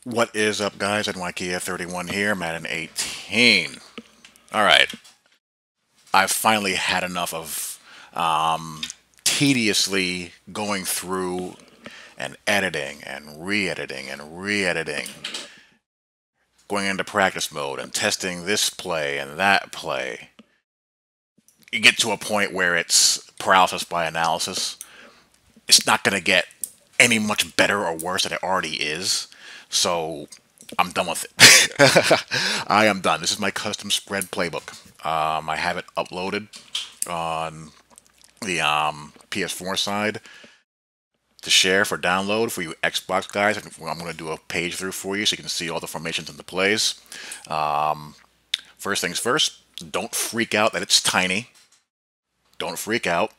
What is up, guys? NYKF31 here, Madden 18. Alright, I've finally had enough of tediously going through and editing and re-editing and re-editing, going into practice mode and testing this play and that play. You get to a point where it's paralysis by analysis. It's not going to get any much better or worse than it already is. So I'm done with it. I am done. This is my custom spread playbook. I have it uploaded on the PS4 side to share for download for you Xbox guys. I'm going to do a page through for you so you can see all the formations and the plays. First things first, don't freak out that it's tiny. Don't freak out.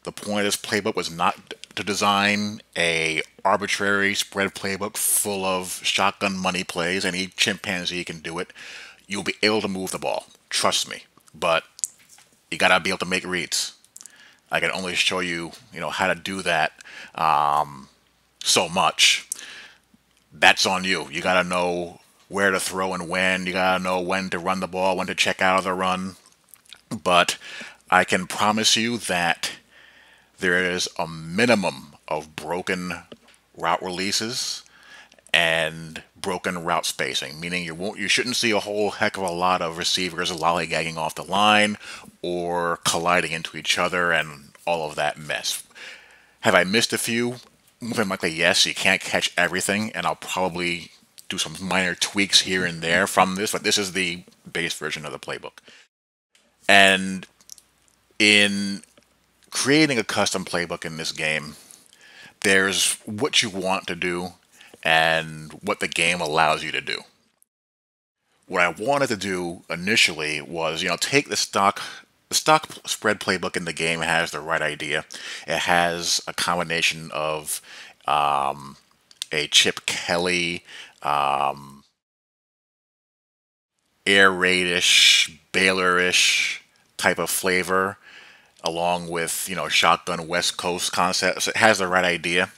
The point of this playbook was not to design a arbitrary spread playbook full of shotgun money plays. Any chimpanzee can do it. You'll be able to move the ball. Trust me. But you gotta be able to make reads. I can only show you, how to do that so much. That's on you. You gotta know where to throw and when. You gotta know when to run the ball, when to check out of the run. But I can promise you that there is a minimum of broken route releases and broken route spacing, meaning you shouldn't see a whole heck of a lot of receivers lollygagging off the line or colliding into each other and all of that mess. Have I missed a few? More than likely, yes. You can't catch everything, and I'll probably do some minor tweaks here and there from this, but this is the base version of the playbook. And in creating a custom playbook in this game, there's what you want to do and what the game allows you to do. What I wanted to do initially was, take the stock spread playbook in the game has the right idea. It has a combination of a Chip Kelly, air raid-ish, Baylor-ish type of flavor, along with shotgun West Coast concepts. It has the right idea,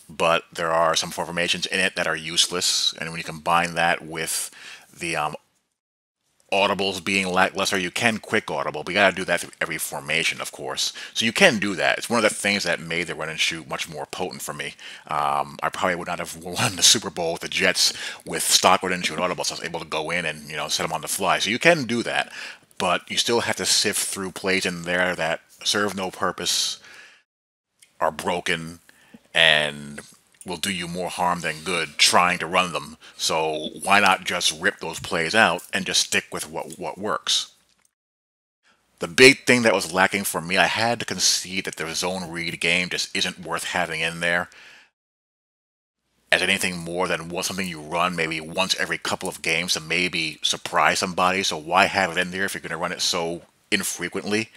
but there are some formations in it that are useless, and when you combine that with the audibles being lackluster, you can quick audible, but you got to do that through every formation, of course. So you can do that. It's one of the things that made the run and shoot much more potent for me. I probably would not have won the Super Bowl with the Jets with stock run and shoot audibles. I was able to go in and set them on the fly. So you can do that, but you still have to sift through plays in there that serve no purpose, are broken, and will do you more harm than good trying to run them. So why not just rip those plays out and just stick with what works? The big thing that was lacking for me, I had to concede that the zone read game just isn't worth having in there as anything more than something you run maybe once every couple of games to maybe surprise somebody. So why have it in there if you're going to run it so infrequently?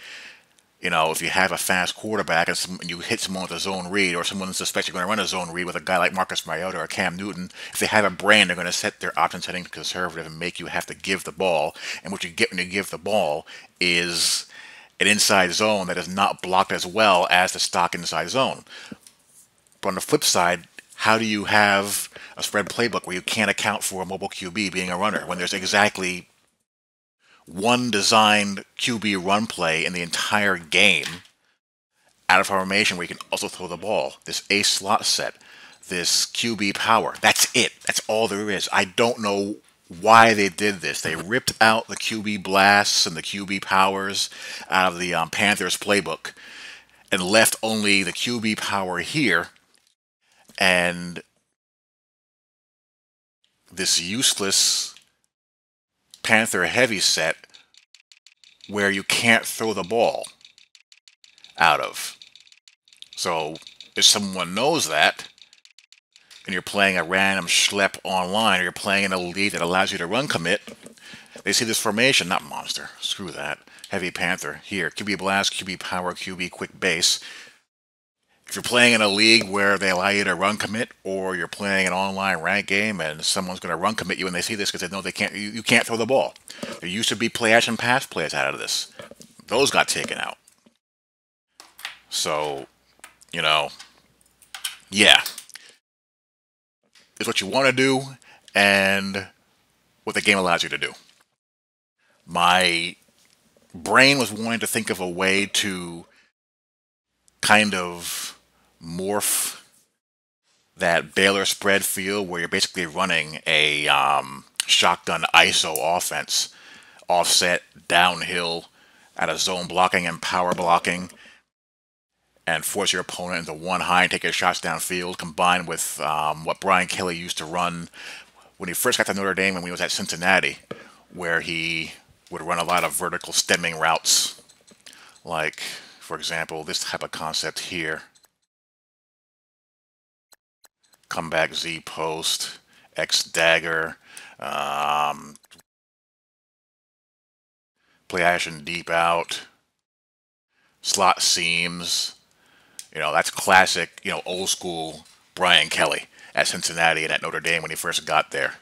If you have a fast quarterback and you hit someone with a zone read, or someone suspects you're going to run a zone read with a guy like Marcus Mariota or Cam Newton, if they have a brain, they're going to set their option setting to conservative and make you have to give the ball. And what you get when you give the ball is an inside zone that is not blocked as well as the stock inside zone. But on the flip side, how do you have a spread playbook where you can't account for a mobile QB being a runner when there's exactly one designed QB run play in the entire game out of formation where you can also throw the ball? This ace slot set, this QB power. That's it. That's all there is. I don't know why they did this. They ripped out the QB blasts and the QB powers out of the Panthers playbook and left only the QB power here and this useless Panther heavy set where you can't throw the ball out of. So if someone knows that, and you're playing a random schlep online, or you're playing in a league that allows you to run commit, they see this formation, not monster, screw that, heavy Panther, here, QB blast, QB power, QB quick base. If you're playing in a league where they allow you to run commit, or you're playing an online rank game and someone's going to run commit you and they see this because they know they can't, you can't throw the ball. There used to be play action pass plays out of this. Those got taken out. So, yeah. is what you want to do and what the game allows you to do. My brain was wanting to think of a way to kind of morph that Baylor spread feel where you're basically running a shotgun ISO offense, offset, downhill, at a zone blocking and power blocking, and force your opponent into one high and take your shots downfield, combined with what Brian Kelly used to run when he first got to Notre Dame when he was at Cincinnati, where he would run a lot of vertical stemming routes, like, for example, this type of concept here. Comeback Z post, X dagger, play action deep out, slot seams. That's classic, old school Brian Kelly at Cincinnati and at Notre Dame when he first got there.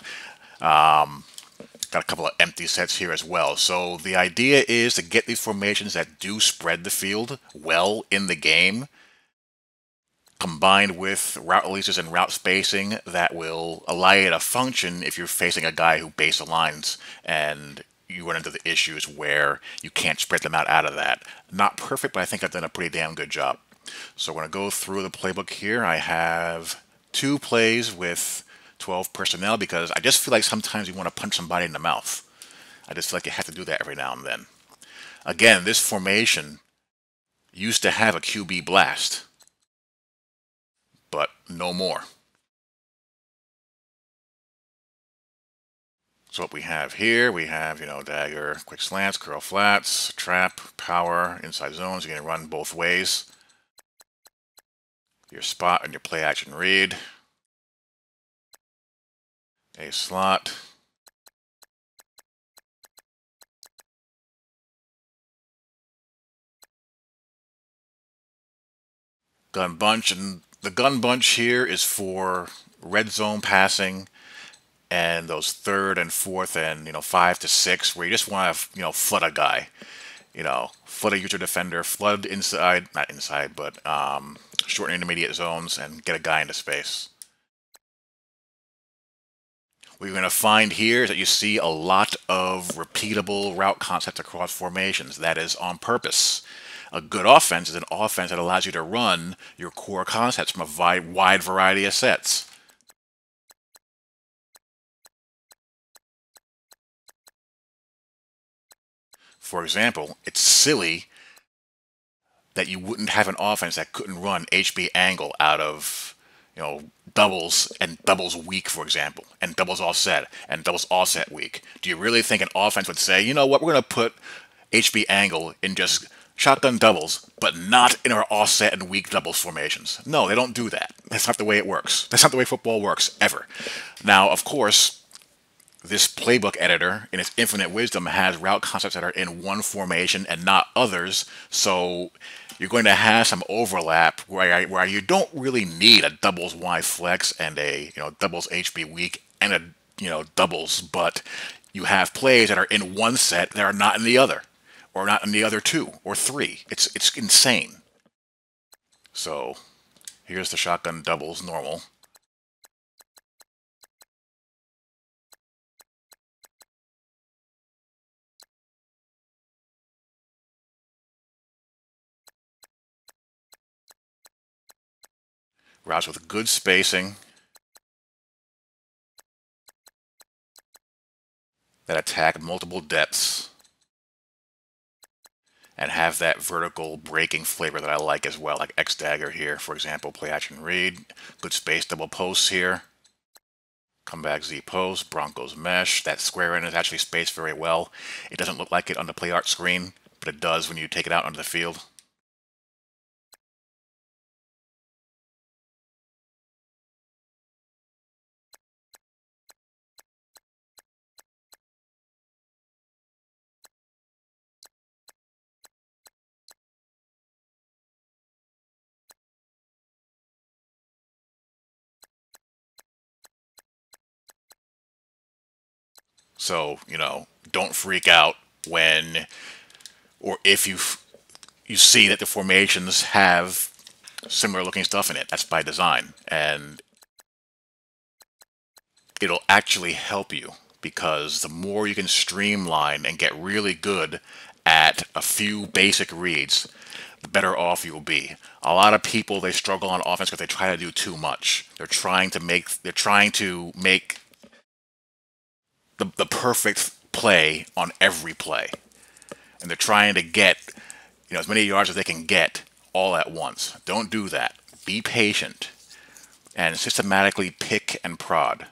Got a couple of empty sets here as well. So the idea is to get these formations that do spread the field well in the game, combined with route releases and route spacing that will allow you to function if you're facing a guy who base aligns and you run into the issues where you can't spread them out of that. Not perfect, but I think I've done a pretty damn good job. So we're going to go through the playbook here. I have 2 plays with 12 personnel because I just feel like sometimes you want to punch somebody in the mouth. I just feel like you have to do that every now and then. Again, this formation used to have a QB blast, but no more. So what we have here, we have, dagger, quick slants, curl flats, trap, power, inside zones. You're going to run both ways. Your spot and your play action read. A slot. Gun bunch, and the gun bunch here is for red zone passing and those 3rd and 4th and 5 to 6 where you just want to flood a guy, flood a user defender, flood inside, not inside, but short and intermediate zones and get a guy into space. What you're going to find here is that you see a lot of repeatable route concepts across formations. That is on purpose. A good offense is an offense that allows you to run your core concepts from a wide variety of sets. For example, it's silly that you wouldn't have an offense that couldn't run HB angle out of doubles and doubles weak, for example, and doubles offset and doubles offset weak. Do you really think an offense would say, you know what, we're going to put HB angle in just shotgun doubles, but not in our offset and weak doubles formations? No, they don't do that. That's not the way it works. That's not the way football works, ever. Now, of course, this playbook editor, in its infinite wisdom, has route concepts that are in one formation and not others, so you're going to have some overlap where you don't really need a doubles Y flex and a doubles HB weak and a doubles, but you have plays that are in one set that are not in the other, or not in the other 2 or 3. It's insane. So here's the shotgun doubles normal. Routes with good spacing that attack multiple depths and have that vertical breaking flavor that I like as well, like X dagger here, for example, play action read, good space double posts here, comeback Z post, Broncos mesh. That square end is actually spaced very well. It doesn't look like it on the play art screen, but it does when you take it out onto the field. So, don't freak out when, or if you see that the formations have similar looking stuff in it. That's by design. And it'll actually help you, because the more you can streamline and get really good at a few basic reads, the better off you'll be. A lot of people, they struggle on offense because they try to do too much. They're trying to make the perfect play on every play. And they're trying to get, as many yards as they can get all at once. Don't do that. Be patient and systematically pick and prod.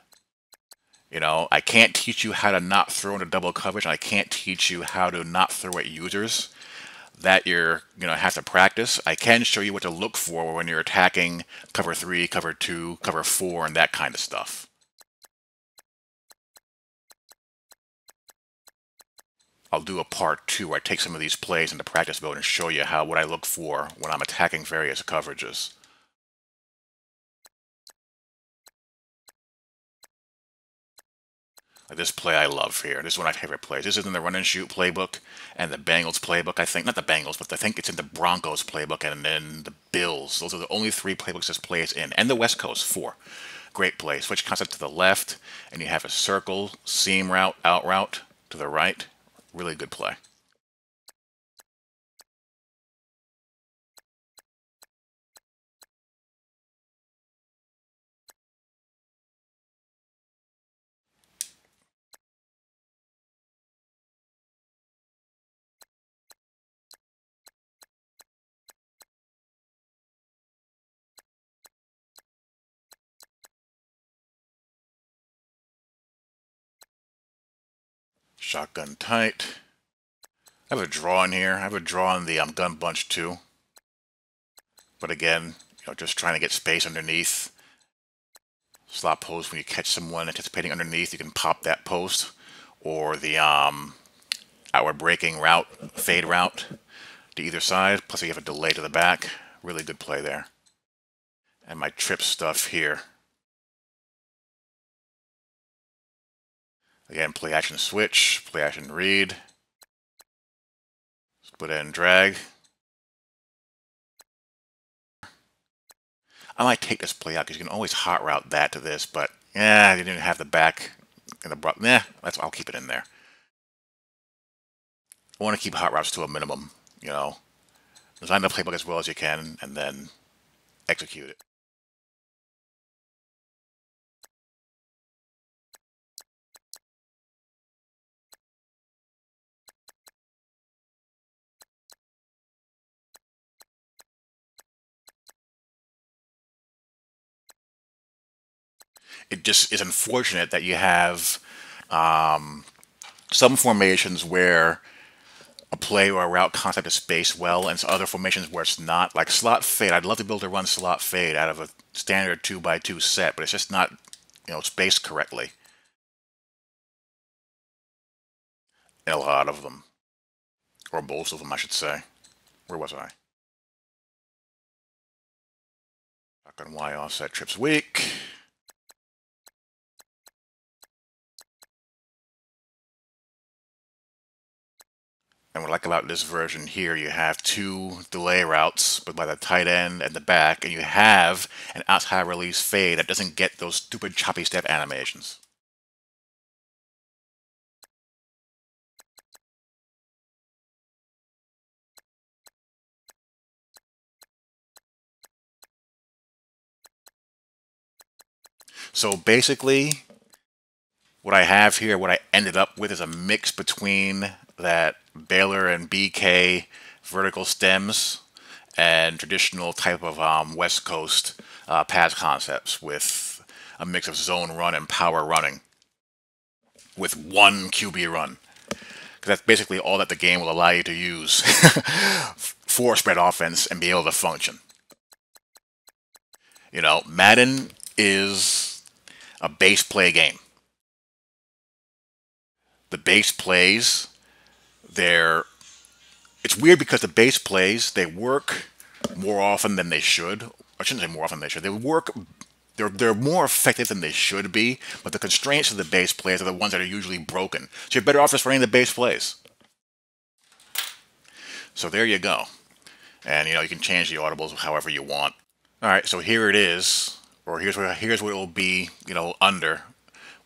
I can't teach you how to not throw into double coverage, and I can't teach you how to not throw at users. That you're have to practice. I can show you what to look for when you're attacking cover 3, cover 2, cover 4, and that kind of stuff. I'll do a part 2 where I take some of these plays into practice mode and show you what I look for when I'm attacking various coverages. Like this play I love here. This is one of my favorite plays. This is in the run and shoot playbook and the Bengals playbook, I think. Not the Bengals, but I think it's in the Broncos playbook and then the Bills. Those are the only 3 playbooks this play is in. And the West Coast, 4. Great play. Switch concept to the left, and you have a circle, seam route, out route to the right. Really good play. Shotgun tight. I have a draw in here. I have a draw in the gun bunch too. But again, just trying to get space underneath. Slot post, when you catch someone anticipating underneath, you can pop that post. Or the outward breaking route, fade route to either side. Plus you have a delay to the back. Really good play there. And my trip stuff here. Again, play action switch, play action read. Split end drag. I might take this play out because you can always hot route that to this, but yeah, you didn't have the back and the I'll keep it in there. I want to keep hot routes to a minimum, Design the playbook as well as you can and then execute it. It just is unfortunate that you have some formations where a play or a route concept is spaced well, and some other formations where it's not. Like slot fade, I'd love to be able to run slot fade out of a standard 2x2 set, but it's just not, spaced correctly in a lot of them, or most of them, I should say. Where was I? Shotgun Y offset, trips weak. And what I like about this version here, you have 2 delay routes, but by the tight end and the back, and you have an outside release fade that doesn't get those stupid choppy step animations. So basically, what I have here, what I ended up with is a mix between that Baylor and BK vertical stems and traditional type of West Coast pass concepts with a mix of zone run and power running with 1 QB run. Because that's basically all that the game will allow you to use for spread offense and be able to function. Madden is a base play game. The base plays, it's weird because the base plays, they work more often than they should. I shouldn't say more often than they should. They're more effective than they should be, but the constraints of the base plays are the ones that are usually broken. So you're better off just running the base plays. So there you go. And you can change the audibles however you want. All right, so here it is, or here's what it will be, under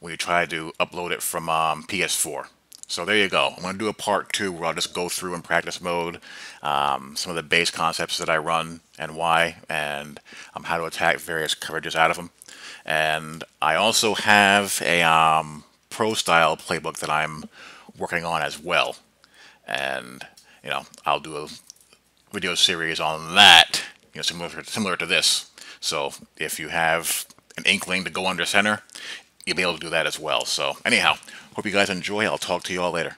when you try to upload it from PS4. So there you go. I'm going to do a part 2 where I'll just go through in practice mode some of the base concepts that I run and why, and how to attack various coverages out of them. And I also have a pro style playbook that I'm working on as well. And I'll do a video series on that, similar to this. So if you have an inkling to go under center, you'll be able to do that as well. So anyhow, hope you guys enjoy. I'll talk to you all later.